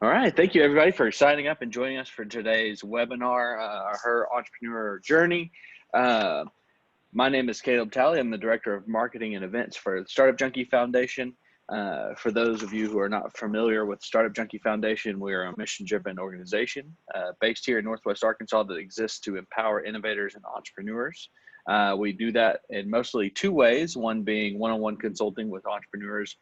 All right, thank you everybody for signing up and joining us for today's webinar, Her Entrepreneur Journey. My name is Caleb Talley. I'm the Director of Marketing and Events for the Startup Junkie Foundation. For those of you who are not familiar with Startup Junkie Foundation, we are a mission-driven organization based here in Northwest Arkansas that exists to empower innovators and entrepreneurs. We do that in mostly two ways, one being one-on-one consulting with entrepreneurs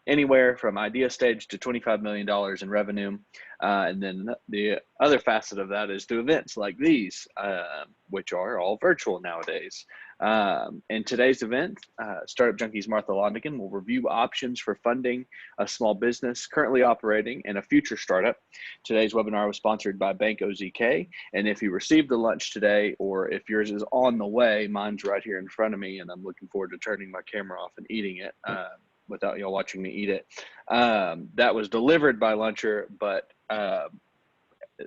anywhere from idea stage to $25 million in revenue. And then the other facet of that is through events like these, which are all virtual nowadays. In today's event, Startup Junkie's Martha Londagin will review options for funding a small business currently operating and a future startup. Today's webinar was sponsored by Bank OZK. And if you received the lunch today, or if yours is on the way, mine's right here in front of me, and I'm looking forward to turning my camera off and eating it. Without y'all watching me eat it. That was delivered by Luncher, but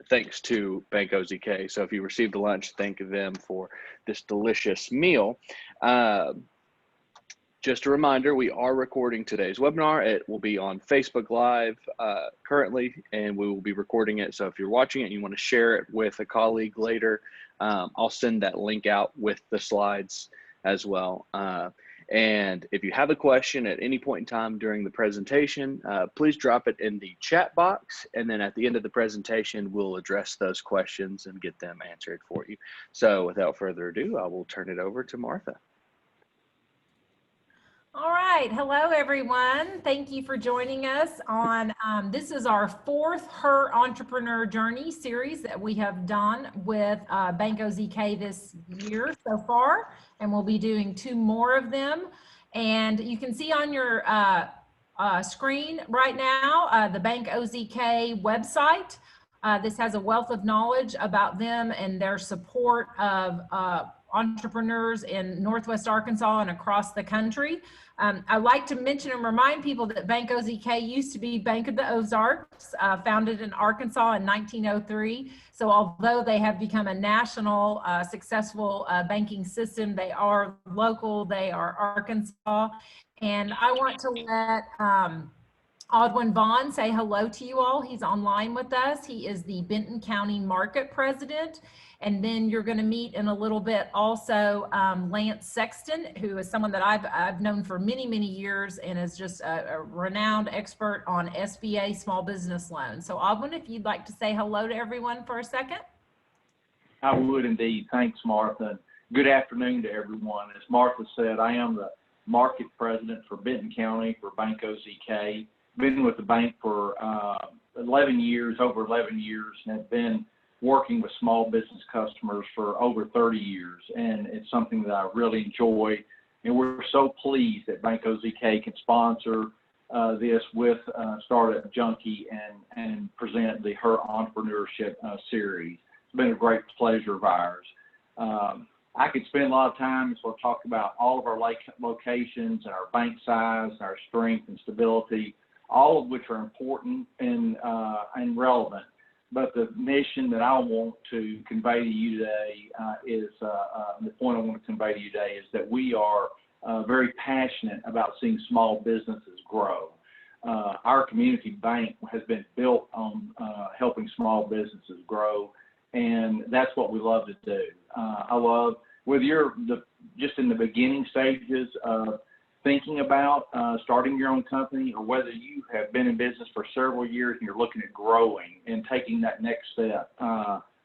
thanks to Bank OZK. So if you received a lunch, thank them for this delicious meal. Just a reminder, we are recording today's webinar. It will be on Facebook Live currently, and we will be recording it. So if you're watching it and you want to share it with a colleague later, I'll send that link out with the slides as well. And if you have a question at any point in time during the presentation, please drop it in the chat box. And then at the end of the presentation, we'll address those questions and get them answered for you. So without further ado, I will turn it over to Martha. All right. Hello, everyone. Thank you for joining us on, this is our fourth Her Entrepreneur Journey series that we have done with Bank OZK this year so far, and we'll be doing 2 more of them. And you can see on your screen right now, the Bank OZK website. This has a wealth of knowledge about them and their support of entrepreneurs in Northwest Arkansas and across the country. I'd like to mention and remind people that Bank OZK used to be Bank of the Ozarks, founded in Arkansas in 1903. So although they have become a national successful banking system, they are local, they are Arkansas. And I want to let Audwin Vaughn say hello to you all. He's online with us. He is the Benton County Market President. And then you're going to meet in a little bit also Lance Sexton, who is someone that I've known for many, many years and is just a renowned expert on SBA small business loans. So Audwin, if you'd like to say hello to everyone for a second. I would indeed. Thanks, Martha. Good afternoon to everyone. As Martha said, I am the Market President for Benton County for Bank OZK. Been with the bank for 11 years, over 11 years, and have been working with small business customers for over 30 years. And it's something that I really enjoy. And we're so pleased that Bank OZK can sponsor this with Startup Junkie and present the Her Entrepreneurship series. It's been a great pleasure of ours. I could spend a lot of time, so I'll talk about all of our locations and our bank size, our strength and stability, all of which are important and relevant. But the mission that I want to convey to you today is the point I want to convey to you today is that we are very passionate about seeing small businesses grow. Our community bank has been built on helping small businesses grow, and that's what we love to do. I love, whether you're just in the beginning stages of thinking about starting your own company, or whether you have been in business for several years and you're looking at growing and taking that next step,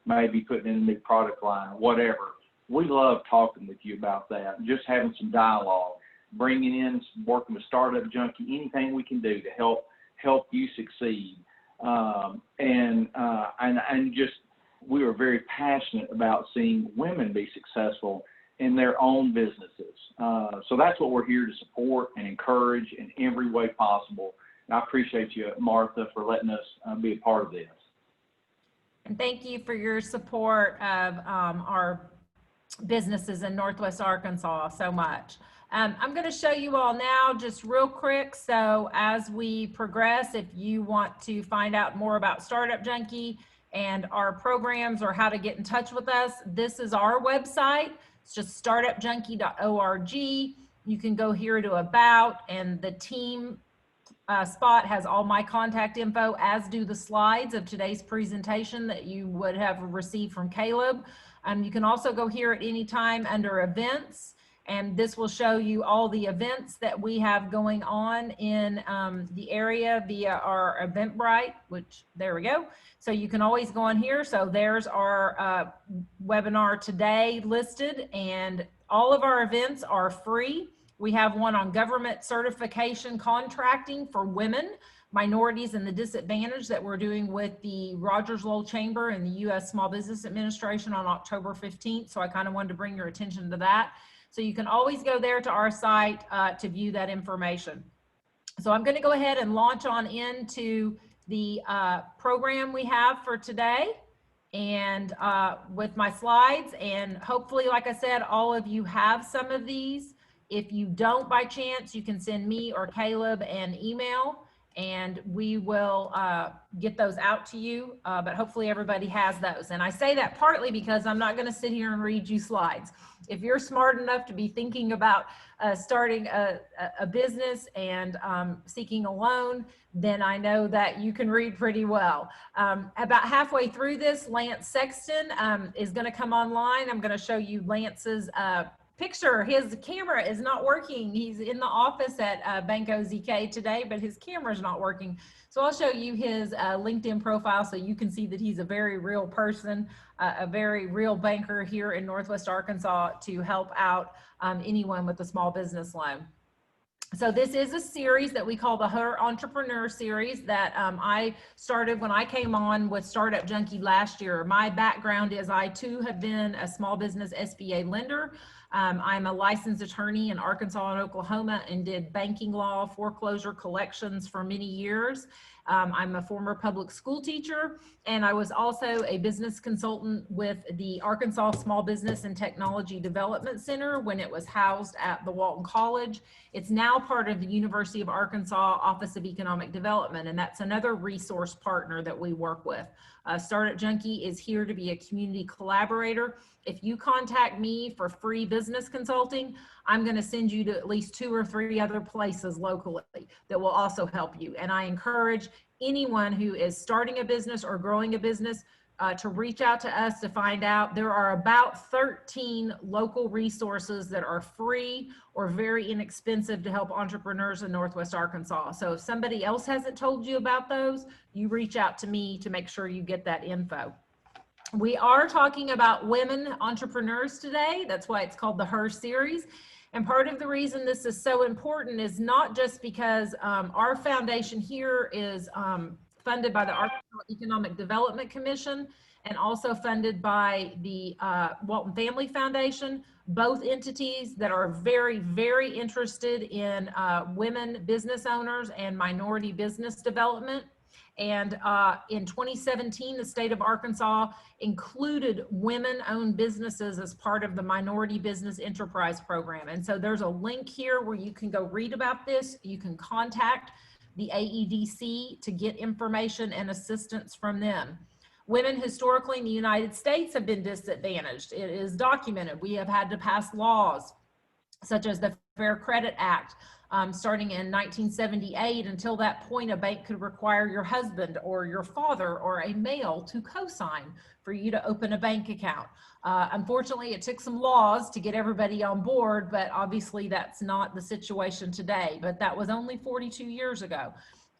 maybe putting in a new product line or whatever. We love talking with you about that and just having some dialogue, bringing in, working with Startup Junkie, anything we can do to help you succeed. And just, we are very passionate about seeing women be successful in their own businesses. So that's what we're here to support and encourage in every way possible. And I appreciate you, Martha, for letting us be a part of this. And thank you for your support of our businesses in Northwest Arkansas so much. I'm going to show you all now just real quick. So as we progress, if you want to find out more about Startup Junkie and our programs or how to get in touch with us, this is our website. It's just startupjunkie.org. You can go here to About, and the team spot has all my contact info, as do the slides of today's presentation that you would have received from Caleb. You can also go here at any time under events, and this will show you all the events that we have going on in the area via our Eventbrite, which there we go. So you can always go on here. So there's our webinar today listed, and all of our events are free. We have one on government certification contracting for women, minorities, and the disadvantaged that we're doing with the Rogers Lowell Chamber and the U.S. Small Business Administration on October 15th. So I kind of wanted to bring your attention to that. So you can always go there to our site to view that information. So I'm going to go ahead and launch on into the program we have for today, and with my slides, and hopefully, like I said, all of you have some of these. If you don't by chance, you can send me or Caleb an email, and we will get those out to you, but hopefully everybody has those. And I say that partly because I'm not going to sit here and read you slides. If you're smart enough to be thinking about starting a business and seeking a loan, then I know that you can read pretty well. About halfway through this, Lance Sexton is going to come online. I'm going to show you Lance's picture. His camera is not working. He's in the office at Bank OZK today, but his camera is not working. So I'll show you his LinkedIn profile so you can see that he's a very real person, a very real banker here in Northwest Arkansas to help out anyone with a small business loan. So this is a series that we call the Her Entrepreneur series that I started when I came on with Startup Junkie last year. My background is I too have been a small business SBA lender. I'm a licensed attorney in Arkansas and Oklahoma and did banking law, foreclosure collections for many years. I'm a former public school teacher, and I was also a business consultant with the Arkansas Small Business and Technology Development Center when it was housed at the Walton College. It's now part of the University of Arkansas Office of Economic Development, and that's another resource partner that we work with. Startup Junkie is here to be a community collaborator. If you contact me for free business consulting, I'm going to send you to at least 2 or 3 other places locally that will also help you. And I encourage anyone who is starting a business or growing a business to reach out to us to find out. There are about 13 local resources that are free or very inexpensive to help entrepreneurs in Northwest Arkansas. So if somebody else hasn't told you about those, you reach out to me to make sure you get that info. We are talking about women entrepreneurs today. That's why it's called the Her series. And part of the reason this is so important is not just because our foundation here is funded by the Arkansas Economic Development Commission and also funded by the Walton Family Foundation, both entities that are very, very interested in women business owners and minority business development. And in 2017, the state of Arkansas included women-owned businesses as part of the Minority Business Enterprise Program. And so there's a link here where you can go read about this. You can contact the AEDC to get information and assistance from them. Women historically in the United States have been disadvantaged. It is documented. We have had to pass laws such as the Fair Credit Act, starting in 1978. Until that point, a bank could require your husband or your father or a male to co-sign for you to open a bank account. Unfortunately, it took some laws to get everybody on board, but obviously that's not the situation today. But that was only 42 years ago.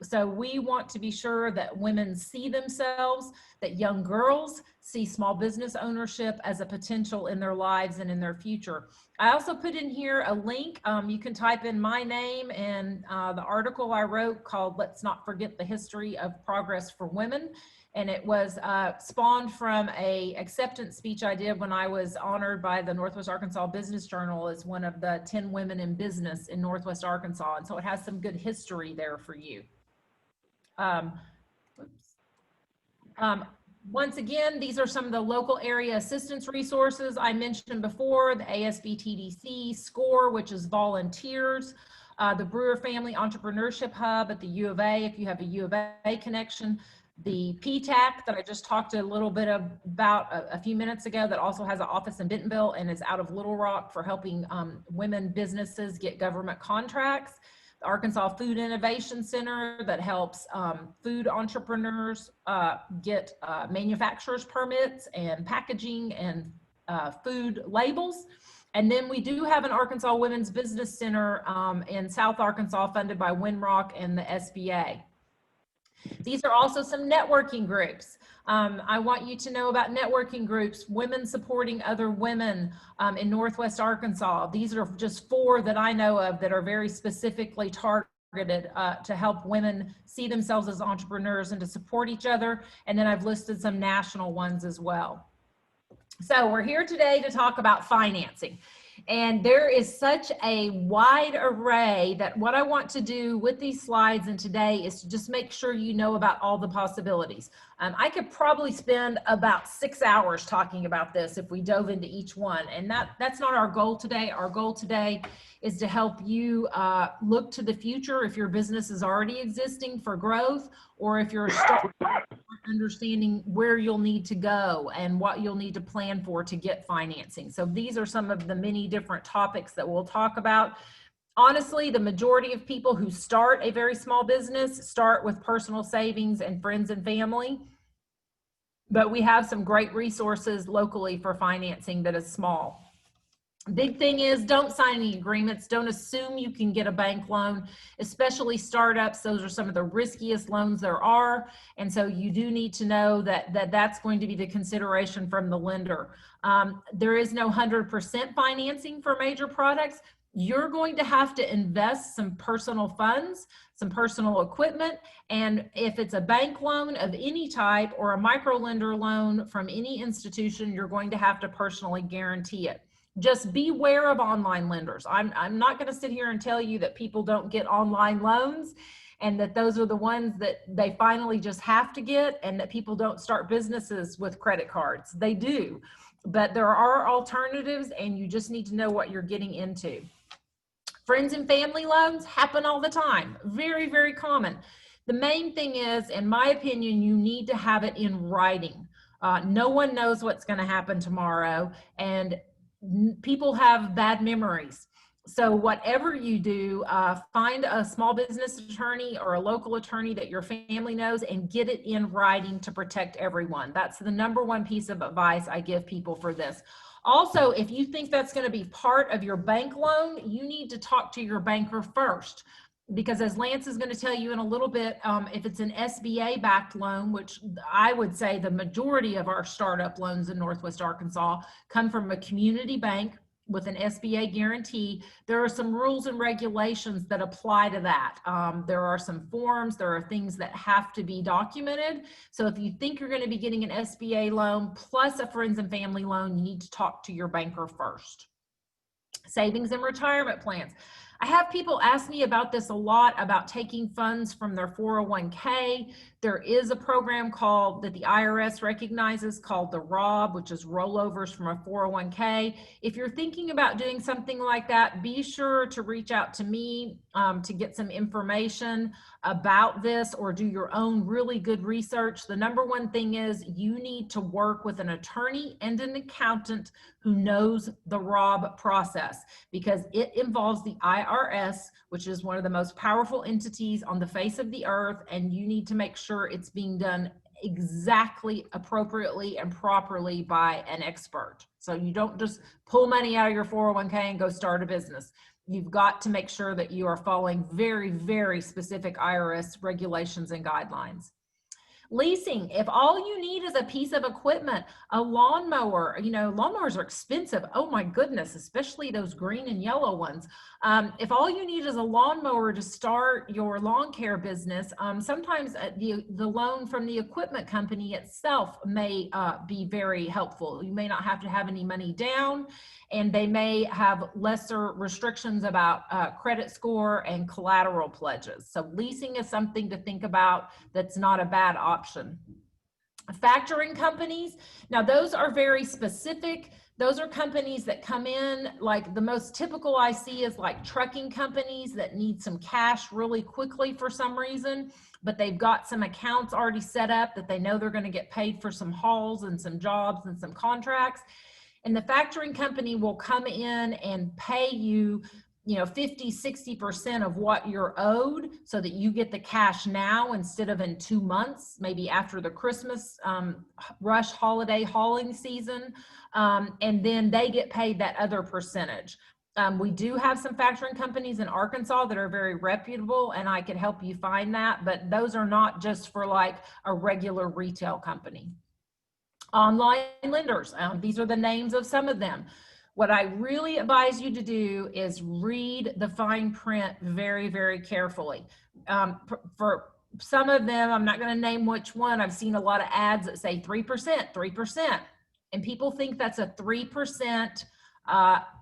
So we want to be sure that women see themselves, that young girls see small business ownership as a potential in their lives and in their future. I also put in here a link. You can type in my name and the article I wrote called "Let's Not Forget the History of Progress for Women." And it was spawned from a acceptance speech I did when I was honored by the Northwest Arkansas Business Journal as one of the 10 women in business in Northwest Arkansas. And so it has some good history there for you. Once again, these are some of the local area assistance resources I mentioned before: the ASBTDC, SCORE, which is volunteers, the Brewer Family Entrepreneurship Hub at the U of A, if you have a U of A connection, the PTAC that I just talked a little bit about a few minutes ago, that also has an office in Bentonville and is out of Little Rock for helping women businesses get government contracts. the Arkansas Food Innovation Center that helps food entrepreneurs get manufacturer's permits and packaging and food labels. And then we do have an Arkansas Women's Business Center in South Arkansas funded by Winrock and the SBA. These are also some networking groups. I want you to know about networking groups, women supporting other women in Northwest Arkansas. These are just 4 that I know of that are very specifically targeted to help women see themselves as entrepreneurs and to support each other. And then I've listed some national ones as well. So we're here today to talk about financing. And there is such a wide array that what I want to do with these slides and today is to just make sure you know about all the possibilities. I could probably spend about 6 hours talking about this if we dove into each one. And that's not our goal today. Our goal today is to help you look to the future if your business is already existing for growth, or if you're understanding where you'll need to go and what you'll need to plan for to get financing. So these are some of the many different topics that we'll talk about. Honestly, the majority of people who start a very small business start with personal savings and friends and family. But we have some great resources locally for financing that is small. Big thing is, don't sign any agreements. Don't assume you can get a bank loan, especially startups. Those are some of the riskiest loans there are. And so you do need to know that that's going to be the consideration from the lender. There is no 100% financing for major products. You're going to have to invest some personal funds, some personal equipment. And if it's a bank loan of any type or a microlender loan from any institution, you're going to have to personally guarantee it. Just beware of online lenders. I'm not going to sit here and tell you that people don't get online loans and that those are the ones that they finally just have to get, and that people don't start businesses with credit cards. They do, but there are alternatives, and you just need to know what you're getting into. Friends and family loans happen all the time. Very, very common. The main thing is, in my opinion, you need to have it in writing. No one knows what's going to happen tomorrow, and people have bad memories. So whatever you do, find a small business attorney or a local attorney that your family knows and get it in writing to protect everyone. That's the #1 piece of advice I give people for this. Also, if you think that's going to be part of your bank loan, you need to talk to your banker first. Because as Lance is going to tell you in a little bit, if it's an SBA-backed loan, which I would say the majority of our startup loans in Northwest Arkansas come from a community bank with an SBA guarantee, there are some rules and regulations that apply to that. There are some forms, there are things that have to be documented. So if you think you're going to be getting an SBA loan plus a friends and family loan, you need to talk to your banker first. Savings and retirement plans. I have people ask me about this a lot, about taking funds from their 401k. There is a program that the IRS recognizes called the ROB, which is rollovers from a 401k. If you're thinking about doing something like that, be sure to reach out to me to get some information about this, or do your own really good research. The #1 thing is you need to work with an attorney and an accountant who knows the ROB process, because it involves the IRS, which is one of the most powerful entities on the face of the earth, and you need to make sure it's being done exactly, appropriately, and properly by an expert. So you don't just pull money out of your 401k and go start a business. You've got to make sure that you are following very, very specific IRS regulations and guidelines. Leasing, if all you need is a piece of equipment, a lawnmower, lawnmowers are expensive. Oh my goodness, especially those green and yellow ones. If all you need is a lawnmower to start your lawn care business, sometimes the loan from the equipment company itself may be very helpful. You may not have to have any money down, and they may have lesser restrictions about credit score and collateral pledges. So leasing is something to think about that's not a bad option. Factoring companies, now those are very specific. Those are companies that come in, like the most typical I see is like trucking companies that need some cash really quickly for some reason, but they've got some accounts already set up that they know they're going to get paid for some hauls and some jobs and some contracts. And the factoring company will come in and pay you 50, 60% of what you're owed so that you get the cash now instead of in 2 months, maybe after the Christmas rush holiday hauling season. And then they get paid that other percentage. We do have some factoring companies in Arkansas that are very reputable, and I could help you find that, but those are not just for like a regular retail company. Online lenders, these are the names of some of them. What I really advise you to do is read the fine print very, very carefully. For some of them, I'm not going to name which one. I've seen a lot of ads that say 3%, 3%, and people think that's a 3%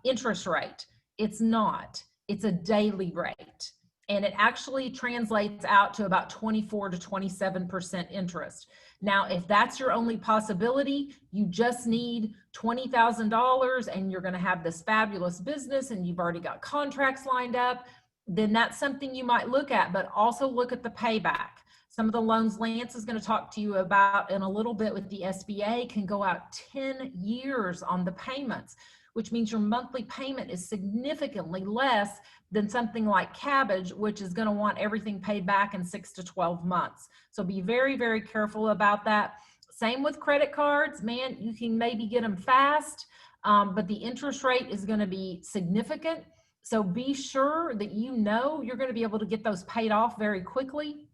interest rate. It's not. It's a daily rate, and it actually translates out to about 24 to 27% interest. Now, if that's your only possibility, you just need $20,000 and you're going to have this fabulous business and you've already got contracts lined up, then that's something you might look at, but also look at the payback. Some of the loans Lance is going to talk to you about in a little bit with the SBA can go out 10 years on the payments, which means your monthly payment is significantly less than something like Cabbage, which is going to want everything paid back in 6 to 12 months. So be very, very careful about that. Same with credit cards, man, you can maybe get them fast, but the interest rate is going to be significant. So be sure that you're going to be able to get those paid off very quickly,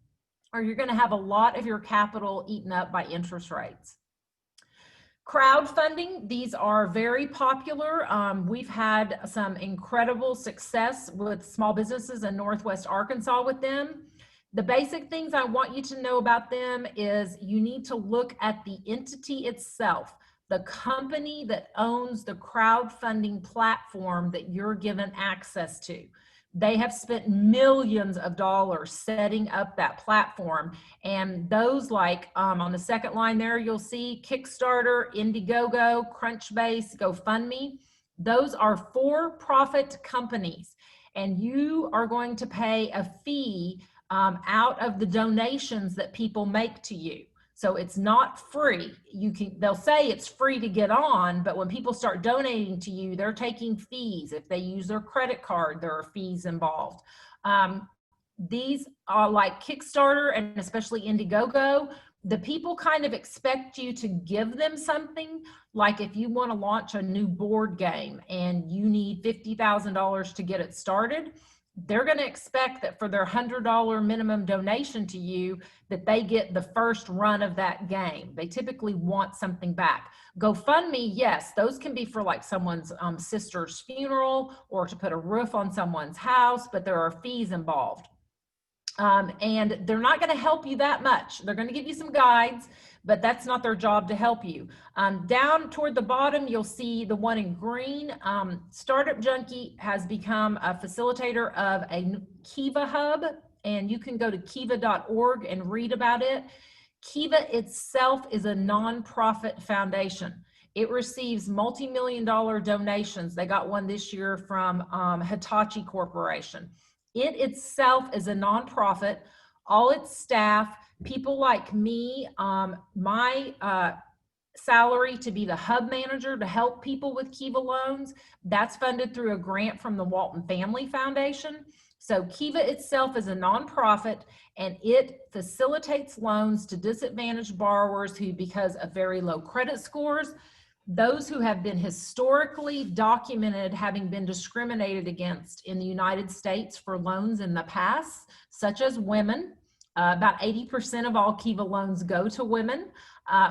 or you're going to have a lot of your capital eaten up by interest rates. Crowdfunding, these are very popular. We've had some incredible success with small businesses in Northwest Arkansas with them. The basic things I want you to know about them is you need to look at the entity itself, the company that owns the crowdfunding platform that you're given access to. They have spent millions of dollars setting up that platform. And those like on the second line there, you'll see Kickstarter, Indiegogo, Crunchbase, GoFundMe. Those are for-profit companies. And you are going to pay a fee out of the donations that people make to you. So it's not free. They'll say it's free to get on, but when people start donating to you, they're taking fees. If they use their credit card, there are fees involved. These are like Kickstarter and especially Indiegogo. The people kind of expect you to give them something. Like if you want to launch a new board game and you need $50,000 to get it started, they're going to expect that for their $100 minimum donation to you, that they get the first run of that game. They typically want something back. GoFundMe, yes, those can be for like someone's sister's funeral or to put a roof on someone's house, but there are fees involved. And they're not going to help you that much. They're going to give you some guides, but that's not their job to help you. Down toward the bottom, you'll see the one in green. Startup Junkie has become a facilitator of a Kiva hub, and you can go to kiva.org and read about it. Kiva itself is a nonprofit foundation. It receives multi-million-dollar donations. They got one this year from Hitachi Corporation. It itself is a nonprofit. All its staff, people like me, my salary to be the hub manager to help people with Kiva loans, that's funded through a grant from the Walton Family Foundation. So Kiva itself is a nonprofit, and it facilitates loans to disadvantaged borrowers who, because of very low credit scores, those who have been historically documented having been discriminated against in the United States for loans in the past, such as women. About 80% of all Kiva loans go to women,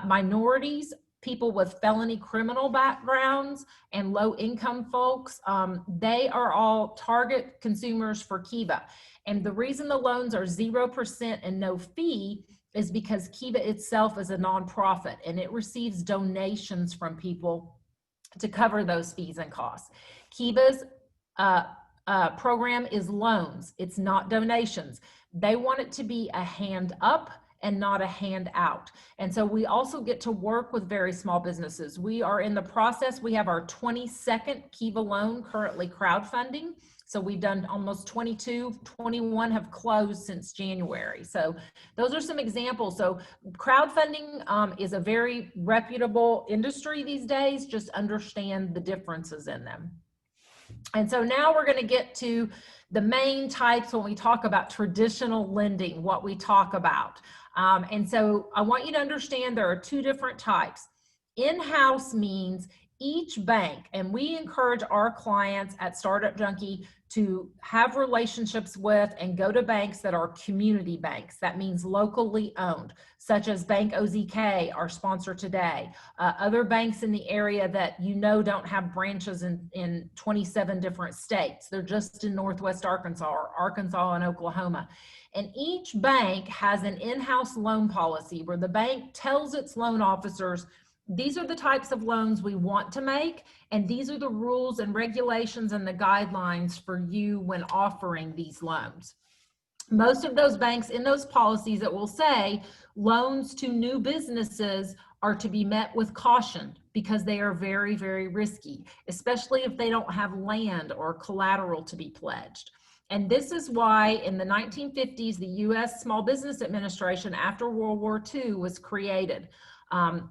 minorities, people with felony criminal backgrounds, and low-income folks. They are all target consumers for Kiva. And the reason the loans are 0% and no fee is because Kiva itself is a nonprofit and it receives donations from people to cover those fees and costs. Kiva's program is loans. It's not donations. They want it to be a hand up and not a hand out. And so we also get to work with very small businesses. We are in the process. We have our 22nd Kiva loan currently crowdfunding. So we've done almost 22, 21 have closed since January. So those are some examples. So crowdfunding is a very reputable industry these days. Just understand the differences in them. And so now we're going to get to the main types when we talk about traditional lending, what we talk about. And so I want you to understand there are two different types. In-house means each bank, and we encourage our clients at Startup Junkie to have relationships with and go to banks that are community banks. That means locally owned, such as Bank OZK, our sponsor today. Other banks in the area that don't have branches in 27 different states. They're just in Northwest Arkansas or Arkansas and Oklahoma. And each bank has an in-house loan policy where the bank tells its loan officers, these are the types of loans we want to make, and these are the rules and regulations and the guidelines for you when offering these loans. Most of those banks in those policies that will say loans to new businesses are to be met with caution because they are very, very risky, especially if they don't have land or collateral to be pledged. And this is why in the 1950s, the U.S. Small Business Administration after World War II was created.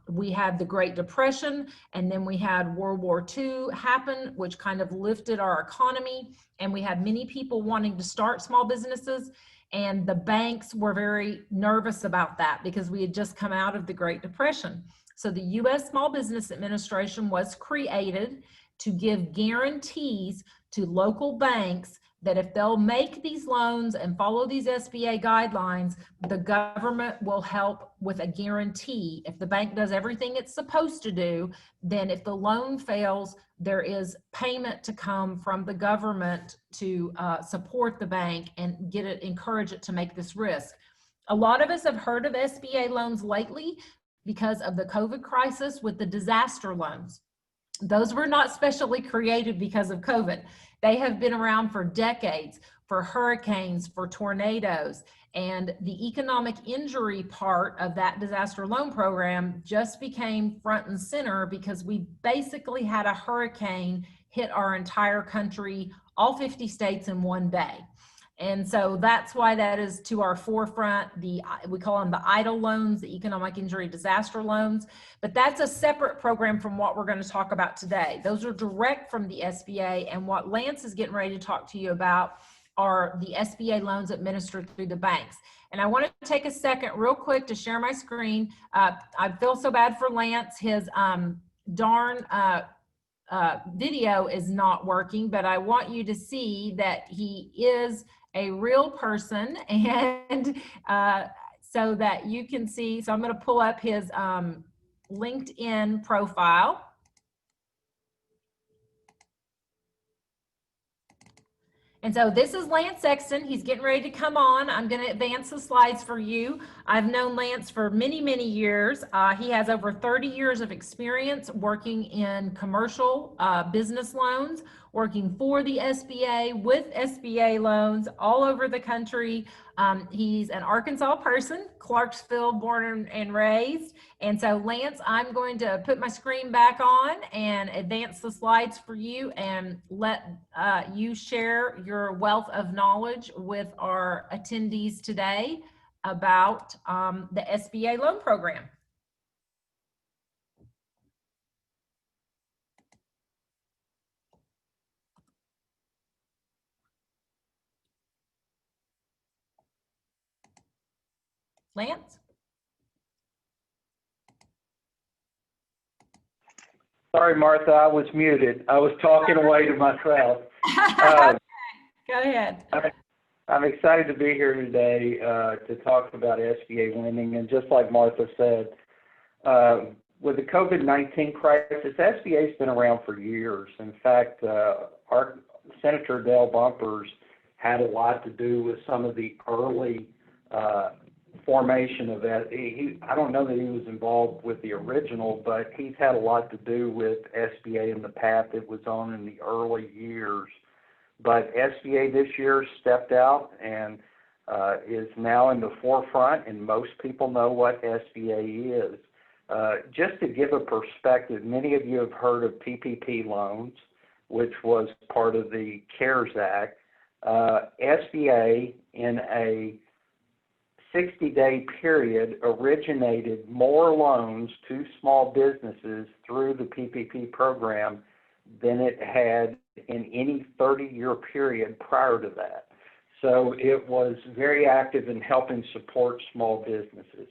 We had the Great Depression, and then we had World War II happen, which kind of lifted our economy, and we had many people wanting to start small businesses, and the banks were very nervous about that because we had just come out of the Great Depression. So the U.S. Small Business Administration was created to give guarantees to local banks that if they'll make these loans and follow these SBA guidelines, the government will help with a guarantee. If the bank does everything it's supposed to do, then if the loan fails, there is payment to come from the government to support the bank and encourage it to make this risk. A lot of us have heard of SBA loans lately because of the COVID crisis with the disaster loans. Those were not specially created because of COVID. They have been around for decades, for hurricanes, for tornadoes, and the economic injury part of that disaster loan program just became front and center because we basically had a hurricane hit our entire country, all 50 states in one day. And so that's why that is to our forefront. We call them the EIDL loans, the economic injury disaster loans, but that's a separate program from what we're going to talk about today. Those are direct from the SBA, and what Lance is getting ready to talk to you about are the SBA loans administered through the banks. And I want to take a second real quick to share my screen. I feel so bad for Lance. His darn video is not working, but I want you to see that he is a real person, and so that you can see. So I'm going to pull up his LinkedIn profile. And so this is Lance Sexton. He's getting ready to come on. I'm going to advance the slides for you. I've known Lance for many, many years. He has over 30 years of experience working in commercial business loans, working for the SBA, with SBA loans all over the country. He's an Arkansas person, Clarksville born and raised. And so Lance, I'm going to put my screen back on and advance the slides for you and let you share your wealth of knowledge with our attendees today about the SBA loan program. Lance? Sorry, Martha, I was muted. I was talking away to myself. Go ahead. I'm excited to be here today to talk about SBA lending. And just like Martha said, with the COVID-19 crisis, SBA's been around for years. In fact, our Senator Dale Bumpers had a lot to do with some of the early formation of that. I don't know that he was involved with the original, but he's had a lot to do with SBA and the path it was on in the early years. But SBA this year stepped out and is now in the forefront, and most people know what SBA is. Just to give a perspective, many of you have heard of PPP loans, which was part of the CARES Act. SBA, in a 60-day period, originated more loans to small businesses through the PPP program than it had in any 30-year period prior to that. So it was very active in helping support small businesses.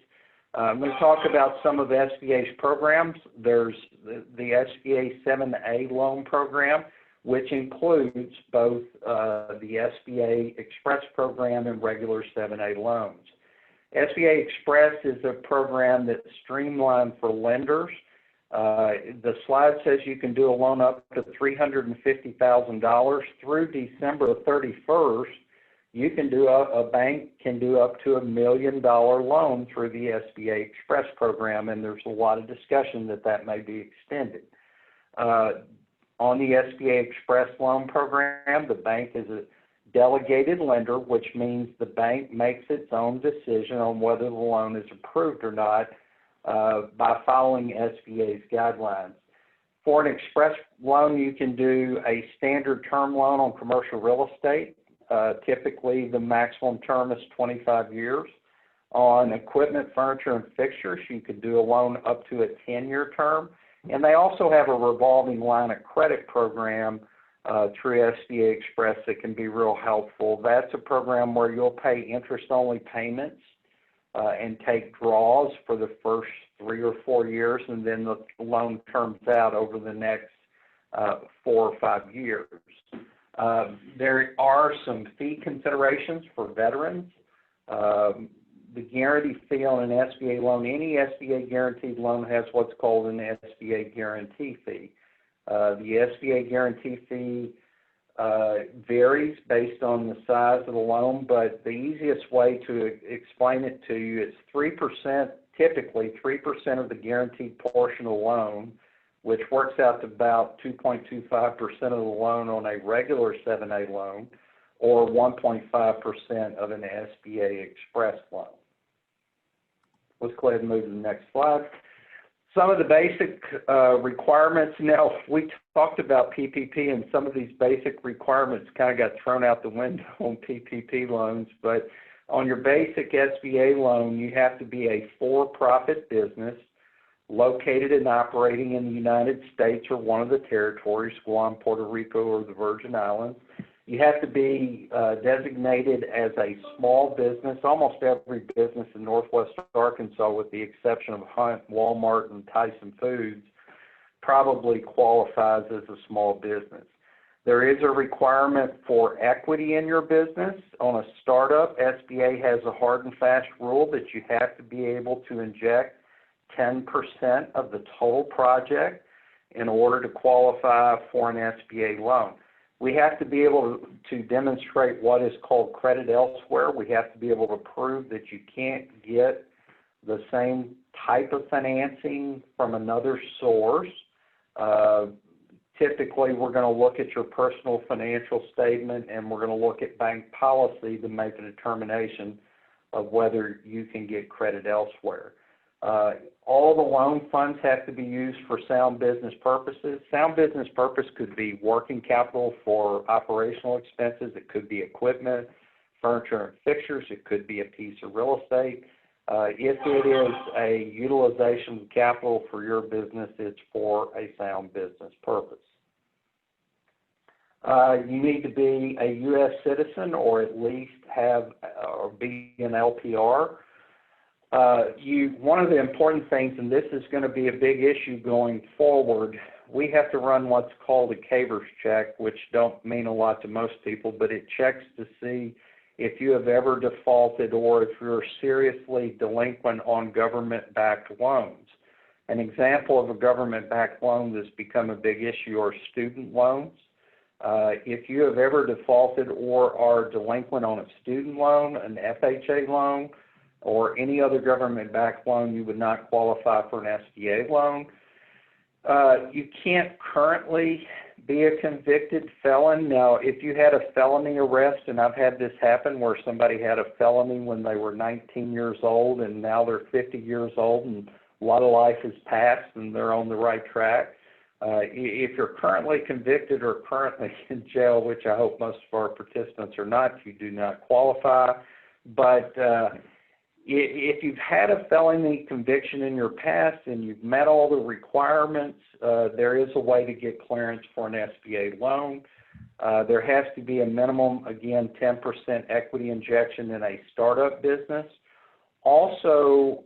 I'm going to talk about some of SBA's programs. There's the SBA 7A loan program, which includes both the SBA Express program and regular 7A loans. SBA Express is a program that's streamlined for lenders. The slide says you can do a loan up to $350,000 through December 31st. You can do a bank can do up to $1 million loan through the SBA Express program, and there's a lot of discussion that may be extended. On the SBA Express loan program, the bank is a delegated lender, which means the bank makes its own decision on whether the loan is approved or not by following SBA's guidelines. For an Express loan, you can do a standard term loan on commercial real estate. Typically, the maximum term is 25 years. On equipment, furniture, and fixtures, you could do a loan up to a 10-year term. And they also have a revolving line of credit program through SBA Express that can be real helpful. That's a program where you'll pay interest-only payments and take draws for the first 3 or 4 years, and then the loan terms out over the next 4 or 5 years. There are some fee considerations for veterans. The guarantee fee on an SBA loan, any SBA guaranteed loan has what's called an SBA guarantee fee. The SBA guarantee fee varies based on the size of the loan, but the easiest way to explain it to you is 3%, typically 3% of the guaranteed portion of the loan, which works out to about 2.25% of the loan on a regular 7A loan, or 1.5% of an SBA Express loan. Let's go ahead and move to the next slide. Some of the basic requirements. Now, we talked about PPP, and some of these basic requirements kind of got thrown out the window on PPP loans, but on your basic SBA loan, you have to be a for-profit business located and operating in the United States or one of the territories, Guam, Puerto Rico, or the Virgin Islands. You have to be designated as a small business. Almost every business in Northwest Arkansas, with the exception of Hunt, Walmart, and Tyson Foods, probably qualifies as a small business. There is a requirement for equity in your business. On a startup, SBA has a hard and fast rule that you have to be able to inject 10% of the total project in order to qualify for an SBA loan. We have to be able to demonstrate what is called credit elsewhere. We have to be able to prove that you can't get the same type of financing from another source. Typically, we're going to look at your personal financial statement, and we're going to look at bank policy to make a determination of whether you can get credit elsewhere. All the loan funds have to be used for sound business purposes. Sound business purpose could be working capital for operational expenses. It could be equipment, furniture, and fixtures. It could be a piece of real estate. If it is a utilization of capital for your business, it's for a sound business purpose. You need to be a U.S. citizen or at least have or be an LPR. One of the important things, and this is going to be a big issue going forward, we have to run what's called a CAVERS check, which don't mean a lot to most people, but it checks to see if you have ever defaulted or if you're seriously delinquent on government-backed loans. An example of a government-backed loan that's become a big issue are student loans. If you have ever defaulted or are delinquent on a student loan, an FHA loan, or any other government-backed loan, you would not qualify for an SBA loan. You can't currently be a convicted felon. Now, if you had a felony arrest, and I've had this happen where somebody had a felony when they were 19 years old and now they're 50 years old and a lot of life has passed and they're on the right track. If you're currently convicted or currently in jail, which I hope most of our participants are not, you do not qualify. But If you've had a felony conviction in your past and you've met all the requirements, there is a way to get clearance for an SBA loan. There has to be a minimum, again, 10% equity injection in a startup business. Also,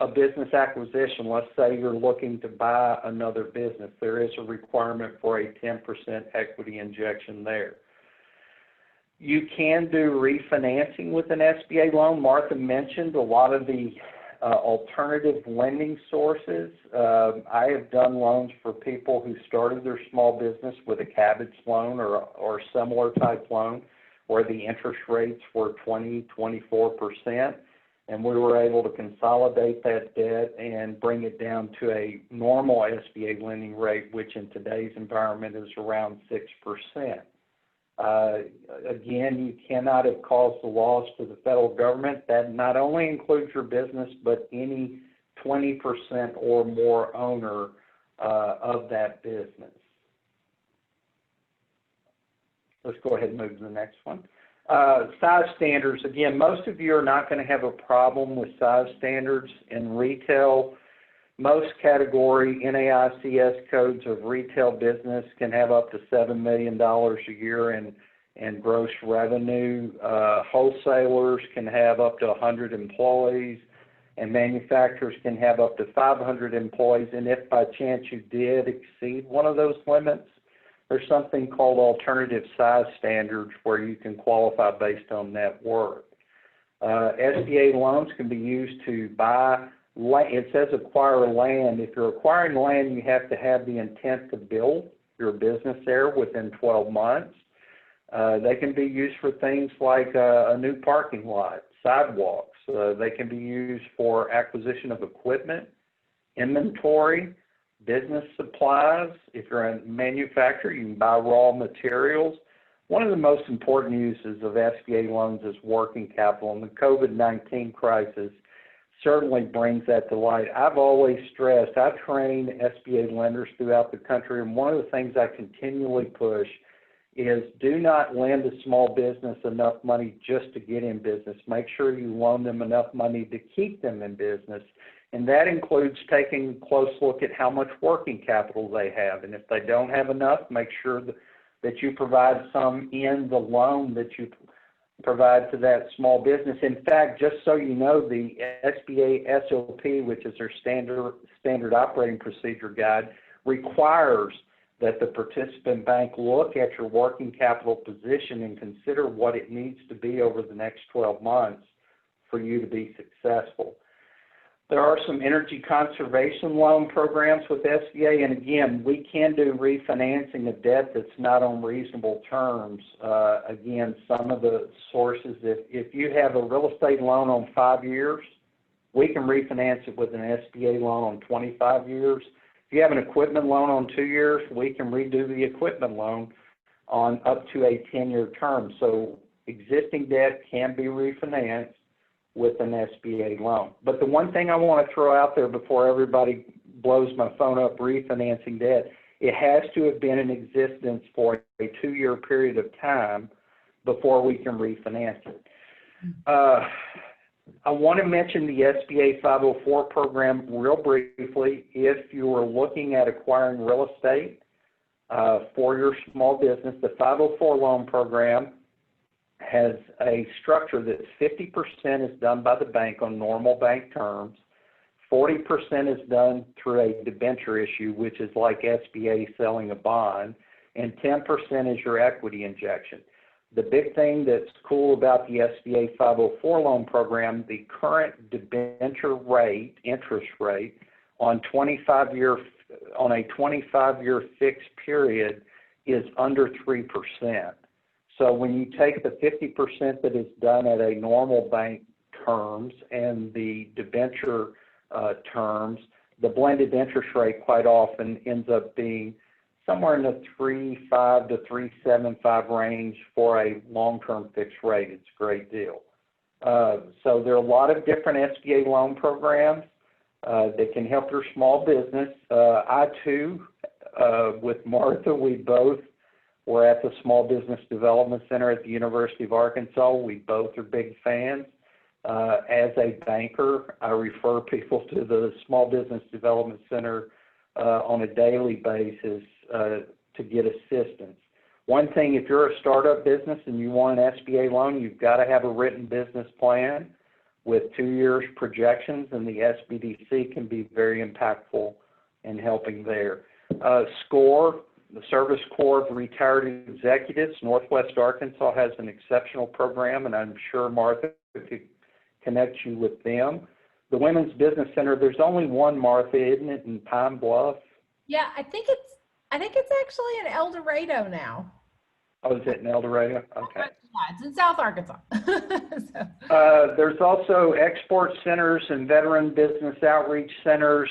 a business acquisition. Let's say you're looking to buy another business. There is a requirement for a 10% equity injection there. You can do refinancing with an SBA loan. Martha mentioned a lot of the alternative lending sources. I have done loans for people who started their small business with a cabbage loan or similar type loan where the interest rates were 20, 24%, and we were able to consolidate that debt and bring it down to a normal SBA lending rate, which in today's environment is around 6%. Again, you cannot have caused a loss to the federal government. That not only includes your business, but any 20% or more owner of that business. Let's go ahead and move to the next one. Size standards. Again, most of you are not going to have a problem with size standards in retail. Most category NAICS codes of retail business can have up to $7 million a year in gross revenue. Wholesalers can have up to 100 employees, and manufacturers can have up to 500 employees. And if by chance you did exceed one of those limits, there's something called alternative size standards where you can qualify based on net worth. SBA loans can be used to buy. It says acquire land. If you're acquiring land, you have to have the intent to build your business there within 12 months. They can be used for things like a new parking lot, sidewalks. They can be used for acquisition of equipment, inventory, business supplies. If you're a manufacturer, you can buy raw materials. One of the most important uses of SBA loans is working capital, and the COVID-19 crisis certainly brings that to light. I've always stressed, I train SBA lenders throughout the country, and one of the things I continually push is do not lend a small business enough money just to get in business. Make sure you loan them enough money to keep them in business, and that includes taking a close look at how much working capital they have, and if they don't have enough, make sure that you provide some in the loan that you provide to that small business. In fact, just so you know, the SBA SOP, which is their standard operating procedure guide, requires that the participant bank look at your working capital position and consider what it needs to be over the next 12 months for you to be successful. There are some energy conservation loan programs with SBA, and again, we can do refinancing of debt that's not on reasonable terms. Again, some of the sources, if you have a real estate loan on 5 years, we can refinance it with an SBA loan on 25 years. If you have an equipment loan on 2 years, we can redo the equipment loan on up to a 10-year term. So existing debt can be refinanced with an SBA loan. But the one thing I want to throw out there before everybody blows my phone up refinancing debt, it has to have been in existence for a 2-year period of time before we can refinance it. I want to mention the SBA 504 program real briefly. If you are looking at acquiring real estate for your small business, the 504 loan program has a structure that 50% is done by the bank on normal bank terms, 40% is done through a debenture issue, which is like SBA selling a bond, and 10% is your equity injection. The big thing that's cool about the SBA 504 loan program, the current debenture rate, interest rate, on a 25-year fixed period is under 3%. So when you take the 50% that is done at a normal bank terms and the debenture terms, the blended interest rate quite often ends up being somewhere in the 3.5 to 3.75 range for a long-term fixed rate. It's a great deal. So there are a lot of different SBA loan programs that can help your small business. I too, with Martha, we both were at the Small Business Development Center at the University of Arkansas. We both are big fans. As a banker, I refer people to the Small Business Development Center on a daily basis to get assistance. One thing, if you're a startup business and you want an SBA loan, you've got to have a written business plan with 2 years projections, and the SBDC can be very impactful in helping there. SCORE, the Service Corps of Retired Executives, Northwest Arkansas has an exceptional program, and I'm sure Martha could connect you with them. The Women's Business Center, there's only one, Martha, isn't it, in Pine Bluff? Yeah, I think it's actually in El Dorado now. Oh, is it in El Dorado? Okay. Yeah, it's in South Arkansas. So. There's also export centers and veteran business outreach centers.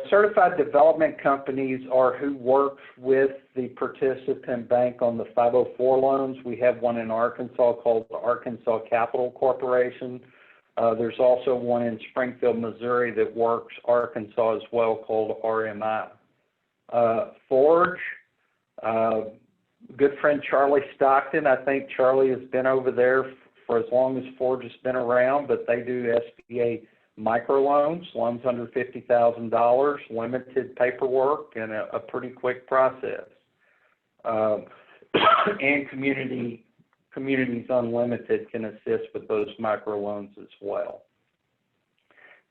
Certified development companies are who works with the participant bank on the 504 loans. We have one in Arkansas called the Arkansas Capital Corporation. There's also one in Springfield, Missouri that works Arkansas as well called RMI. Forge, good friend Charlie Stockton. I think Charlie has been over there for as long as Forge has been around, but they do SBA microloans, loans under $50,000, limited paperwork, and a pretty quick process. And Communities Unlimited can assist with those microloans as well.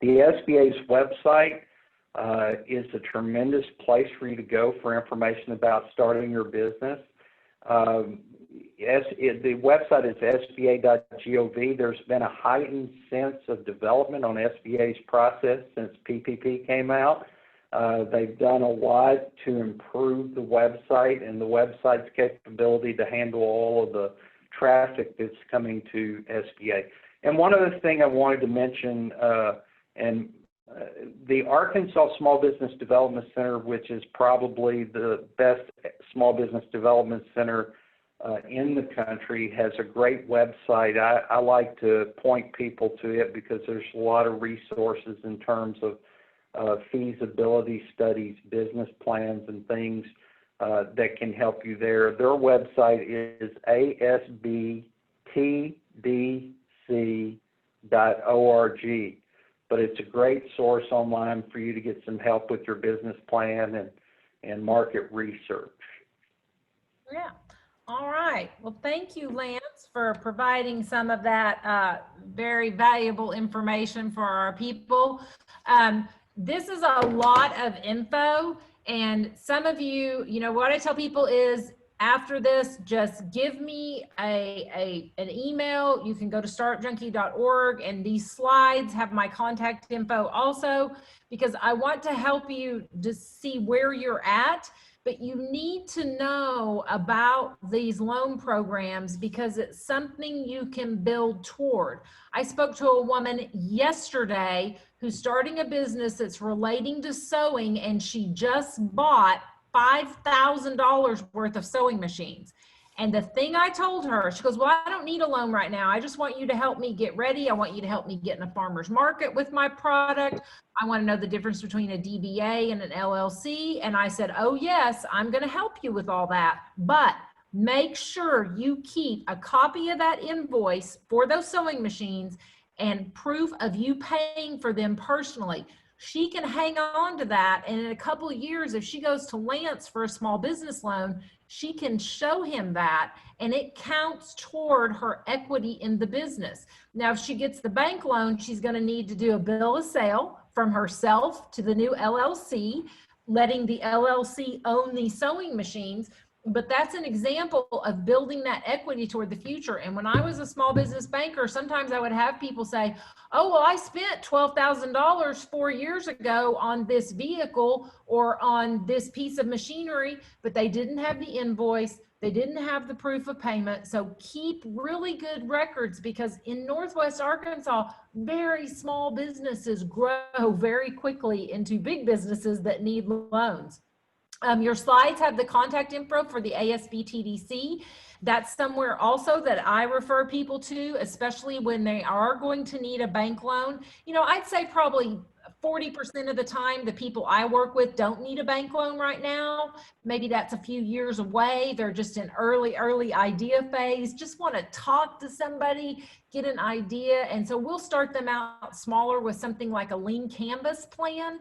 The SBA's website is a tremendous place for you to go for information about starting your business. The website is SBA.gov. There's been a heightened sense of development on SBA's process since PPP came out. They've done a lot to improve the website and the website's capability to handle all of the traffic that's coming to SBA. And one other thing I wanted to mention, the Arkansas Small Business Development Center, which is probably the best small business development center in the country, has a great website. I like to point people to it because there's a lot of resources in terms of feasibility studies, business plans, and things that can help you there. Their website is ASBTDC.org. But it's a great source online for you to get some help with your business plan and market research. Yeah. All right. Well, thank you, Lance, for providing some of that very valuable information for our people. This is a lot of info, and some of you, what I tell people is, after this, just give me an email. You can go to startjunkie.org, and these slides have my contact info also, because I want to help you to see where you're at, but you need to know about these loan programs because it's something you can build toward. I spoke to a woman yesterday who's starting a business that's relating to sewing, and she just bought $5,000 worth of sewing machines. And the thing I told her, she goes, well, I don't need a loan right now. I just want you to help me get ready. I want you to help me get in a farmer's market with my product. I want to know the difference between a DBA and an LLC. And I said, oh yes, I'm going to help you with all that. But make sure you keep a copy of that invoice for those sewing machines and proof of you paying for them personally. She can hang on to that, and in a couple of years, if she goes to Lance for a small business loan, she can show him that, and it counts toward her equity in the business. Now, if she gets the bank loan, she's going to need to do a bill of sale from herself to the new LLC, letting the LLC own these sewing machines. But that's an example of building that equity toward the future. And when I was a small business banker, sometimes I would have people say, oh, well, I spent $12,000 4 years ago on this vehicle or on this piece of machinery, but they didn't have the invoice. They didn't have the proof of payment. So keep really good records, because in Northwest Arkansas, very small businesses grow very quickly into big businesses that need loans. Your slides have the contact info for the ASBTDC. That's somewhere also that I refer people to, especially when they are going to need a bank loan. I'd say probably 40% of the time, the people I work with don't need a bank loan right now. Maybe that's a few years away. They're just in early idea phase, just want to talk to somebody, get an idea. And so we'll start them out smaller with something like a lean canvas plan,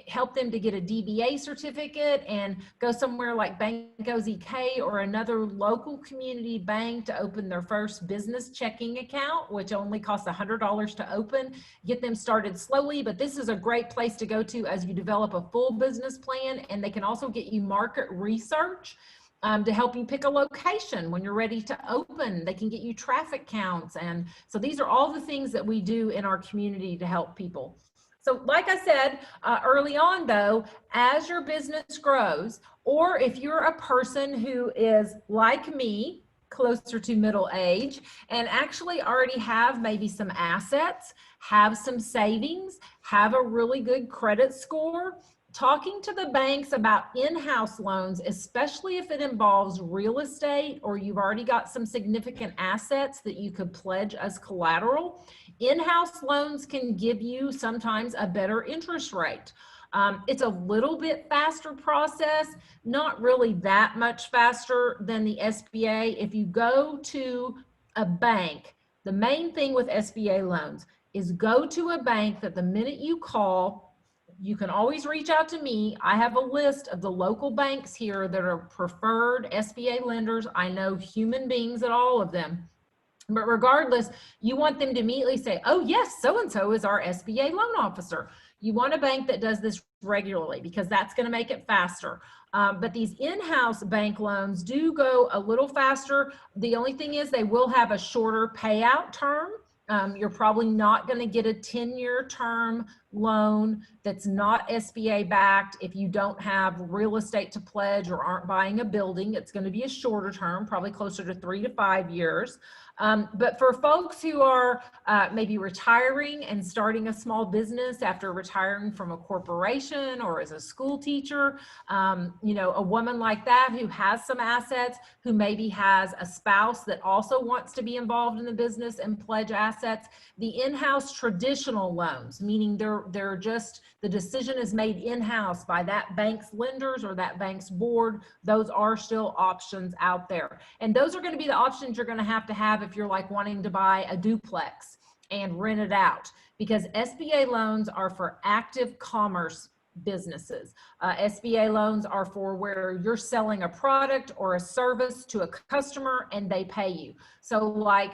help them to get a DBA certificate and go somewhere like Bank OZK or another local community bank to open their first business checking account, which only costs $100 to open. Get them started slowly, but this is a great place to go to as you develop a full business plan, and they can also get you market research to help you pick a location when you're ready to open. They can get you traffic counts. And so these are all the things that we do in our community to help people. So like I said, early on though, as your business grows, or if you're a person who is like me, closer to middle age, and actually already have maybe some assets, have some savings, have a really good credit score, talking to the banks about in-house loans, especially if it involves real estate or you've already got some significant assets that you could pledge as collateral, in-house loans can give you sometimes a better interest rate. It's a little bit faster process, not really that much faster than the SBA. If you go to a bank, the main thing with SBA loans is go to a bank that the minute you call, you can always reach out to me. I have a list of the local banks here that are preferred SBA lenders. I know human beings at all of them. But regardless, you want them to immediately say, oh yes, so-and-so is our SBA loan officer. You want a bank that does this regularly because that's going to make it faster. But these in-house bank loans do go a little faster. The only thing is they will have a shorter payout term. You're probably not going to get a 10-year term loan that's not SBA backed if you don't have real estate to pledge or aren't buying a building. It's going to be a shorter term, probably closer to 3 to 5 years. But for folks who are maybe retiring and starting a small business after retiring from a corporation or as a school teacher, you know, a woman like that who has some assets, who maybe has a spouse that also wants to be involved in the business and pledge assets, the in-house traditional loans, meaning they're just, the decision is made in-house by that bank's lenders or that bank's board. Those are still options out there. And those are going to be the options you're going to have if you're like wanting to buy a duplex and rent it out, because SBA loans are for active commerce businesses. SBA loans are for where you're selling a product or a service to a customer and they pay you. So like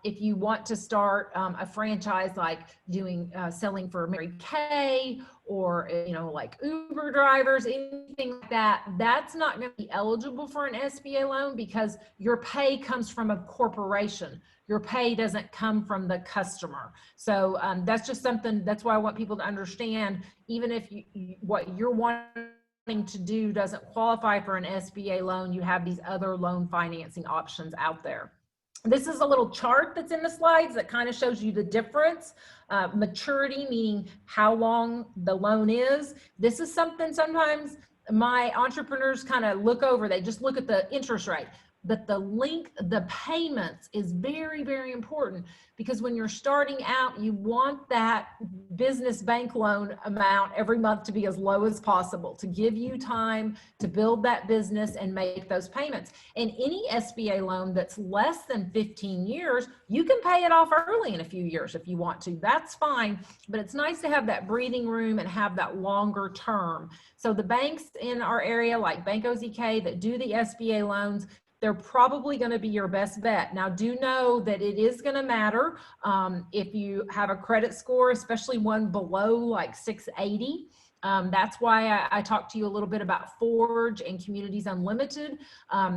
if you want to start a franchise, like doing selling for Mary Kay or, you know, like Uber drivers, anything like that, that's not going to be eligible for an SBA loan because your pay comes from a corporation. Your pay doesn't come from the customer. So that's just something, that's why I want people to understand, even if what you're wanting to do doesn't qualify for an SBA loan, you have these other loan financing options out there. This is a little chart that's in the slides that kind of shows you the difference. Maturity, meaning how long the loan is. This is something sometimes my entrepreneurs kind of look over. They just look at the interest rate. But the length, the payments is very, very important, because when you're starting out, you want that business bank loan amount every month to be as low as possible, to give you time to build that business and make those payments. And any SBA loan that's less than 15 years, you can pay it off early in a few years if you want to. That's fine, but it's nice to have that breathing room and have that longer term. So the banks in our area, like Bank OZK, that do the SBA loans, they're probably going to be your best bet. Now, do know that it is going to matter if you have a credit score, especially one below like 680. That's why I talked to you a little bit about Forge and Communities Unlimited.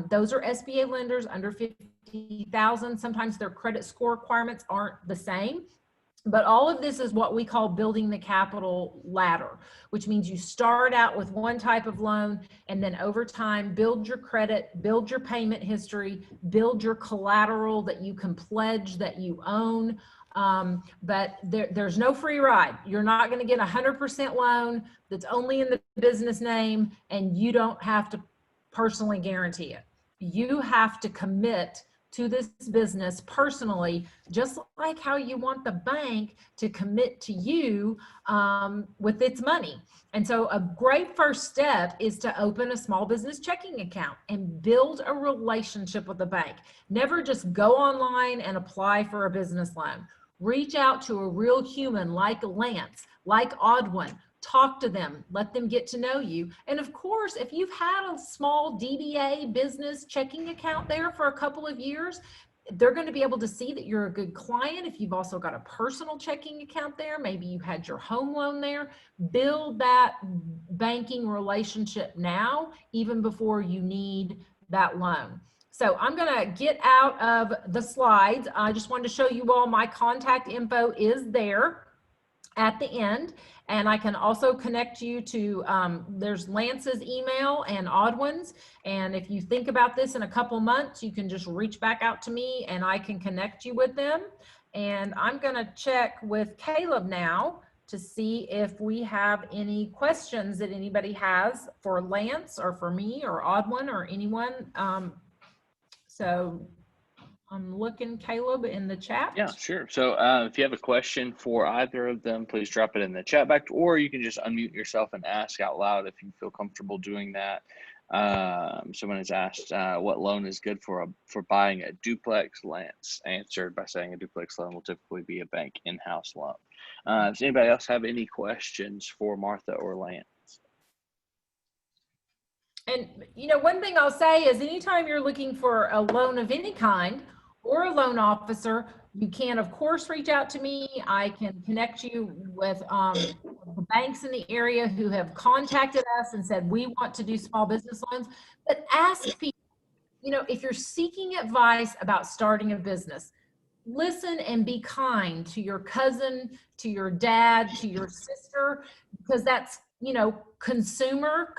Those are SBA lenders under 50,000. Sometimes their credit score requirements aren't the same. But all of this is what we call building the capital ladder, which means you start out with one type of loan and then over time build your credit, build your payment history, build your collateral that you can pledge that you own. But there's no free ride. You're not going to get a 100% loan that's only in the business name, and you don't have to personally guarantee it. You have to commit to this business personally, just like how you want the bank to commit to you with its money. And so a great first step is to open a small business checking account and build a relationship with the bank. Never just go online and apply for a business loan. Reach out to a real human like Lance, like Odwin. Talk to them, let them get to know you. And of course, if you've had a small DBA business checking account there for a couple of years, they're going to be able to see that you're a good client. If you've also got a personal checking account there, maybe you had your home loan there, build that banking relationship now, even before you need that loan. So I'm going to get out of the slides. I just wanted to show you all my contact info is there at the end. And I can also connect you to, there's Lance's email and Odwin's. And if you think about this in a couple months, you can just reach back out to me and I can connect you with them. And I'm gonna check with Caleb now to see if we have any questions that anybody has for Lance or for me or Odwin or anyone. So I'm looking, Caleb, in the chat. Yeah, sure. So if you have a question for either of them, please drop it in the chat back, or you can just unmute yourself and ask out loud if you feel comfortable doing that. Someone has asked what loan is good for buying a duplex. Lance answered by saying a duplex loan will typically be a bank in-house loan. Does anybody else have any questions for Martha or Lance? And, you know, one thing I'll say is anytime you're looking for a loan of any kind or a loan officer, you can, of course, reach out to me. I can connect you with the banks in the area who have contacted us and said, we want to do small business loans. But ask people, you know, if you're seeking advice about starting a business, listen and be kind to your cousin, to your dad, to your sister, because that's, you know, customer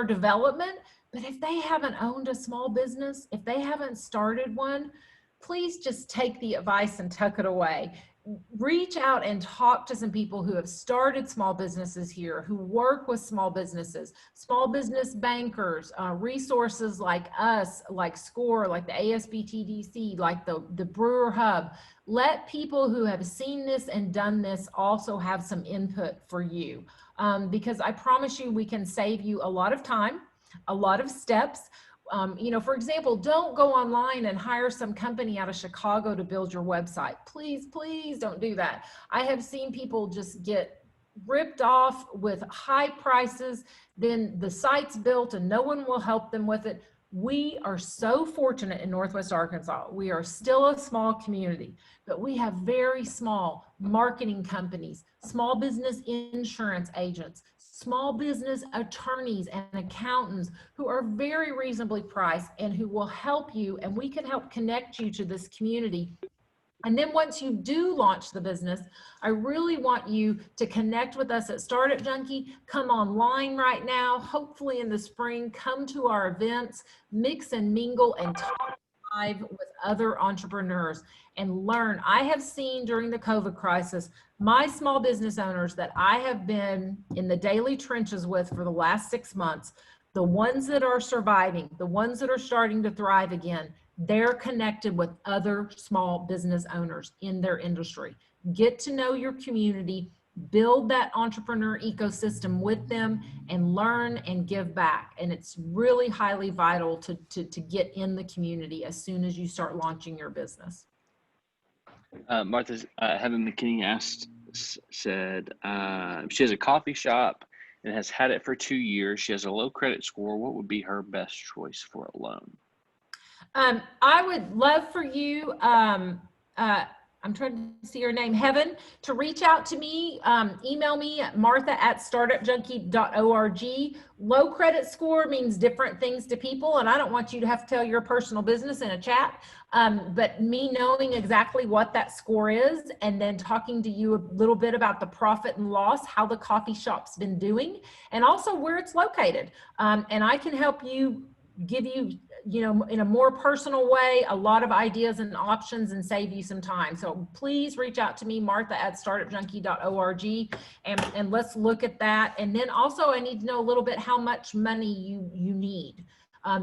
development. But if they haven't owned a small business, if they haven't started one, please just take the advice and tuck it away. Reach out and talk to some people who have started small businesses here, who work with small businesses, small business bankers, resources like us, like SCORE, like the ASBTDC, like the Brewer Hub. Let people who have seen this and done this also have some input for you. Because I promise you, we can save you a lot of time, a lot of steps. You know, for example, don't go online and hire some company out of Chicago to build your website. Please, please don't do that. I have seen people just get ripped off with high prices, then the site's built and no one will help them with it. We are so fortunate in Northwest Arkansas. We are still a small community, but we have very small marketing companies, small business insurance agents, small business attorneys and accountants who are very reasonably priced and who will help you, and we can help connect you to this community. And then once you do launch the business, I really want you to connect with us at Startup Junkie. Come online right now, hopefully in the spring, come to our events, mix and mingle and talk live with other entrepreneurs and learn. I have seen during the COVID crisis, my small business owners that I have been in the daily trenches with for the last 6 months, the ones that are surviving, the ones that are starting to thrive again, they're connected with other small business owners in their industry. Get to know your community, build that entrepreneur ecosystem with them, and learn and give back. And it's really highly vital to get in the community as soon as you start launching your business. Martha, Heather McKinney said she has a coffee shop and has had it for 2 years. She has a low credit score. What would be her best choice for a loan? I would love for you, I'm trying to see your name, Heaven, to reach out to me, email me at martha@startupjunkie.org. Low credit score means different things to people, and I don't want you to have to tell your personal business in a chat, but me knowing exactly what that score is and then talking to you a little bit about the profit and loss, how the coffee shop's been doing, and also where it's located. And I can help you, give you, you know, in a more personal way, a lot of ideas and options and save you some time. So please reach out to me, martha@startupjunkie.org, and let's look at that. And then also I need to know a little bit how much money you need.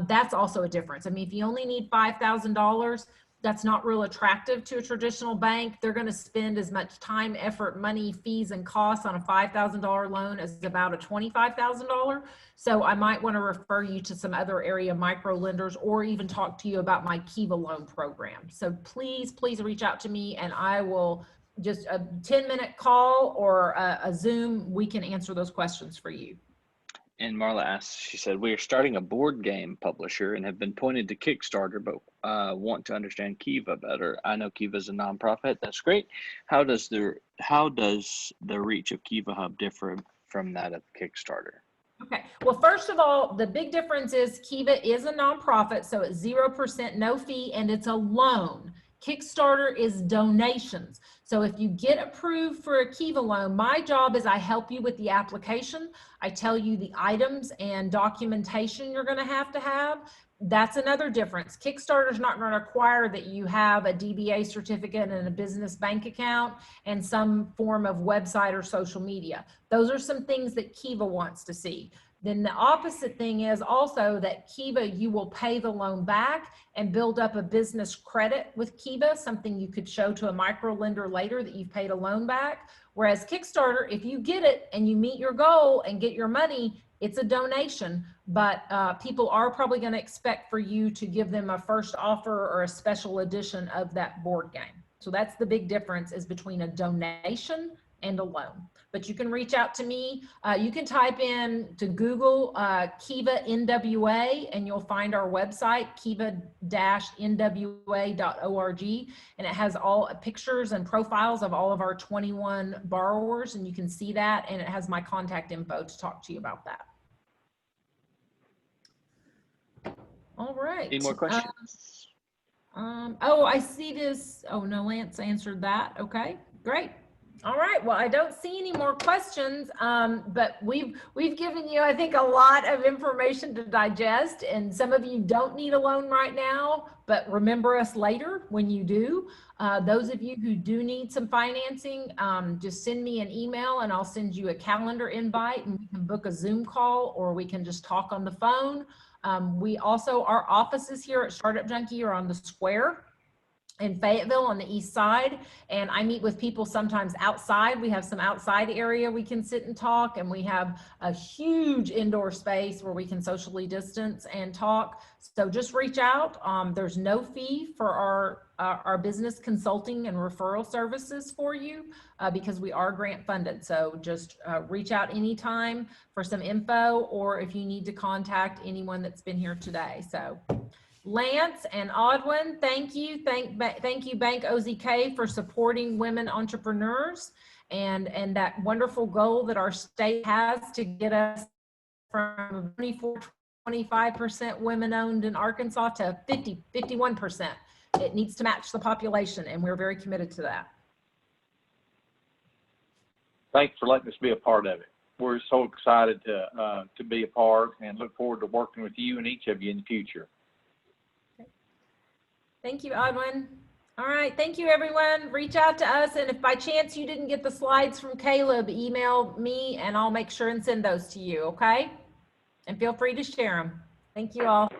That's also a difference. I mean, if you only need $5,000, that's not real attractive to a traditional bank. They're going to spend as much time, effort, money, fees, and costs on a $5,000 loan as about a $25,000. So I might want to refer you to some other area micro lenders, or even talk to you about my Kiva loan program. So please, please reach out to me, and I will just a 10-minute call or a Zoom. We can answer those questions for you. And Marla asked, she said, we are starting a board game publisher and have been pointed to Kickstarter, but want to understand Kiva better. I know Kiva is a nonprofit. That's great. How does the reach of Kiva Hub differ from that of Kickstarter? Okay, well, first of all, the big difference is Kiva is a nonprofit, so it's 0%, no fee, and it's a loan. Kickstarter is donations. So if you get approved for a Kiva loan, my job is I help you with the application. I tell you the items and documentation you're going to have. That's another difference. Kickstarter is not going to require that you have a DBA certificate and a business bank account and some form of website or social media. Those are some things that Kiva wants to see. Then the opposite thing is also that Kiva, you will pay the loan back and build up a business credit with Kiva, something you could show to a micro lender later that you've paid a loan back. Whereas Kickstarter, if you get it and you meet your goal and get your money, it's a donation, but people are probably going to expect for you to give them a first offer or a special edition of that board game. So that's the big difference, is between a donation and a loan. But you can reach out to me. You can type in to Google Kiva NWA, and you'll find our website, kiva-nwa.org, and it has all pictures and profiles of all of our 21 borrowers, and you can see that, and it has my contact info to talk to you about that. All right. Any more questions? Oh, I see this. Oh, no, Lance answered that. Okay, great. All right, well, I don't see any more questions, but we've given you, I think, a lot of information to digest, and some of you don't need a loan right now, but remember us later when you do. Those of you who do need some financing, just send me an email and I'll send you a calendar invite, and we can book a Zoom call, or we can just talk on the phone. We also, our offices here at Startup Junkie are on the square in Fayetteville on the east side, and I meet with people sometimes outside. We have some outside area we can sit and talk, and we have a huge indoor space where we can socially distance and talk. So just reach out. There's no fee for our business consulting and referral services for you because we are grant funded. So just reach out anytime for some info, or if you need to contact anyone that's been here today. So Lance and Audwin, thank you. Thank you, Bank OZK, for supporting women entrepreneurs and that wonderful goal that our state has to get us from 25% women owned in Arkansas to 51%. It needs to match the population, and we're very committed to that. Thanks for letting us be a part of it. We're so excited to be a part, and look forward to working with you and each of you in the future. Thank you, Audwin. All right, thank you, everyone. Reach out to us, and if by chance you didn't get the slides from Caleb, email me and I'll make sure and send those to you, okay? And feel free to share them. Thank you all.